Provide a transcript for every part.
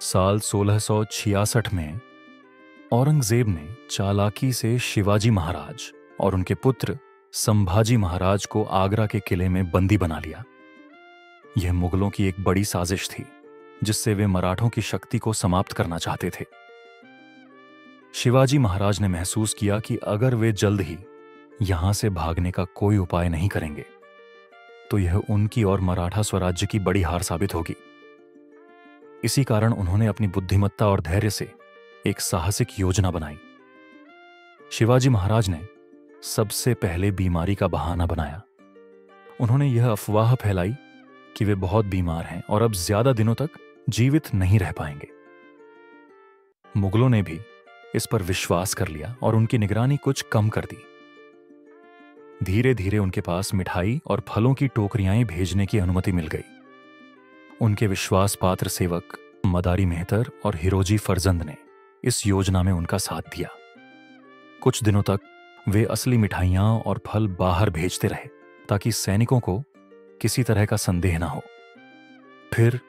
साल 1666 में औरंगजेब ने चालाकी से शिवाजी महाराज और उनके पुत्र संभाजी महाराज को आगरा के किले में बंदी बना लिया। यह मुगलों की एक बड़ी साजिश थी जिससे वे मराठों की शक्ति को समाप्त करना चाहते थे। शिवाजी महाराज ने महसूस किया कि अगर वे जल्द ही यहां से भागने का कोई उपाय नहीं करेंगे तो यह उनकी और मराठा स्वराज्य की बड़ी हार साबित होगी। इसी कारण उन्होंने अपनी बुद्धिमत्ता और धैर्य से एक साहसिक योजना बनाई। शिवाजी महाराज ने सबसे पहले बीमारी का बहाना बनाया। उन्होंने यह अफवाह फैलाई कि वे बहुत बीमार हैं और अब ज्यादा दिनों तक जीवित नहीं रह पाएंगे। मुगलों ने भी इस पर विश्वास कर लिया और उनकी निगरानी कुछ कम कर दी। धीरे धीरे उनके पास मिठाई और फलों की टोकरियां भेजने की अनुमति मिल गई। उनके विश्वास पात्र सेवक मदारी मेहतर और हिरोजी फरजंद ने इस योजना में उनका साथ दिया। कुछ दिनों तक वे असली मिठाइयां और फल बाहर भेजते रहे ताकि सैनिकों को किसी तरह का संदेह न हो। फिर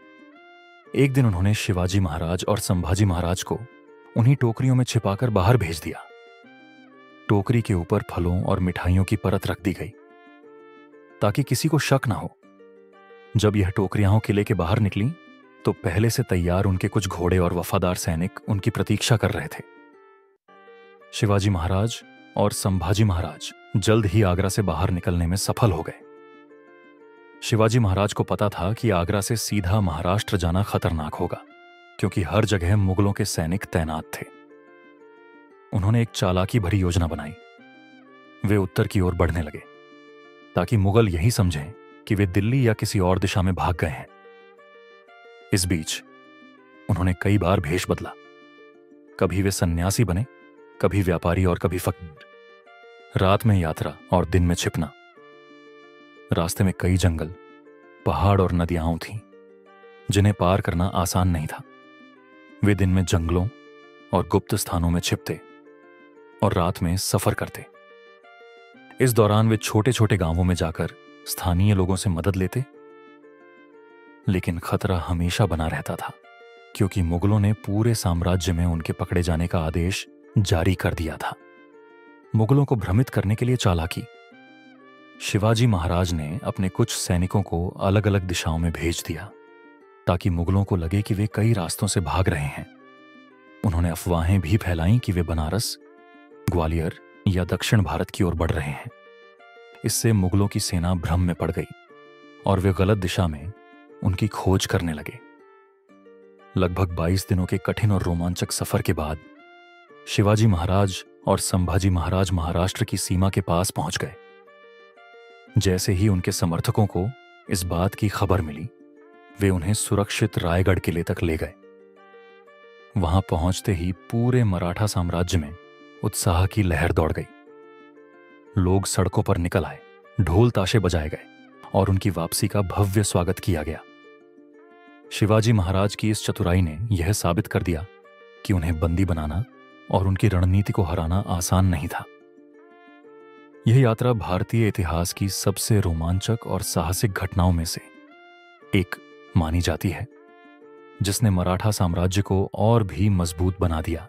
एक दिन उन्होंने शिवाजी महाराज और संभाजी महाराज को उन्हीं टोकरियों में छिपाकर बाहर भेज दिया। टोकरी के ऊपर फलों और मिठाइयों की परत रख दी गई ताकि किसी को शक न हो। जब यह टोकरियां किले के बाहर निकली तो पहले से तैयार उनके कुछ घोड़े और वफादार सैनिक उनकी प्रतीक्षा कर रहे थे। शिवाजी महाराज और संभाजी महाराज जल्द ही आगरा से बाहर निकलने में सफल हो गए। शिवाजी महाराज को पता था कि आगरा से सीधा महाराष्ट्र जाना खतरनाक होगा क्योंकि हर जगह मुगलों के सैनिक तैनात थे। उन्होंने एक चालाकी भरी योजना बनाई। वे उत्तर की ओर बढ़ने लगे ताकि मुगल यही समझें कि वे दिल्ली या किसी और दिशा में भाग गए हैं। इस बीच उन्होंने कई बार भेष बदला। कभी वे सन्यासी बने, कभी व्यापारी और कभी फकीर। रात में यात्रा और दिन में छिपना। रास्ते में कई जंगल, पहाड़ और नदियां थीं जिन्हें पार करना आसान नहीं था। वे दिन में जंगलों और गुप्त स्थानों में छिपते और रात में सफर करते। इस दौरान वे छोटे छोटे गांवों में जाकर स्थानीय लोगों से मदद लेते। लेकिन खतरा हमेशा बना रहता था क्योंकि मुगलों ने पूरे साम्राज्य में उनके पकड़े जाने का आदेश जारी कर दिया था। मुगलों को भ्रमित करने के लिए चालाकी। शिवाजी महाराज ने अपने कुछ सैनिकों को अलग अलग दिशाओं में भेज दिया ताकि मुगलों को लगे कि वे कई रास्तों से भाग रहे हैं। उन्होंने अफवाहें भी फैलाईं कि वे बनारस, ग्वालियर या दक्षिण भारत की ओर बढ़ रहे हैं। इससे मुगलों की सेना भ्रम में पड़ गई और वे गलत दिशा में उनकी खोज करने लगे। लगभग 22 दिनों के कठिन और रोमांचक सफर के बाद शिवाजी महाराज और संभाजी महाराज महाराष्ट्र की सीमा के पास पहुंच गए। जैसे ही उनके समर्थकों को इस बात की खबर मिली, वे उन्हें सुरक्षित रायगढ़ किले तक ले गए। वहां पहुंचते ही पूरे मराठा साम्राज्य में उत्साह की लहर दौड़ गई। लोग सड़कों पर निकल आए, ढोल ताशे बजाए गए और उनकी वापसी का भव्य स्वागत किया गया। शिवाजी महाराज की इस चतुराई ने यह साबित कर दिया कि उन्हें बंदी बनाना और उनकी रणनीति को हराना आसान नहीं था। यह यात्रा भारतीय इतिहास की सबसे रोमांचक और साहसिक घटनाओं में से एक मानी जाती है जिसने मराठा साम्राज्य को और भी मजबूत बना दिया।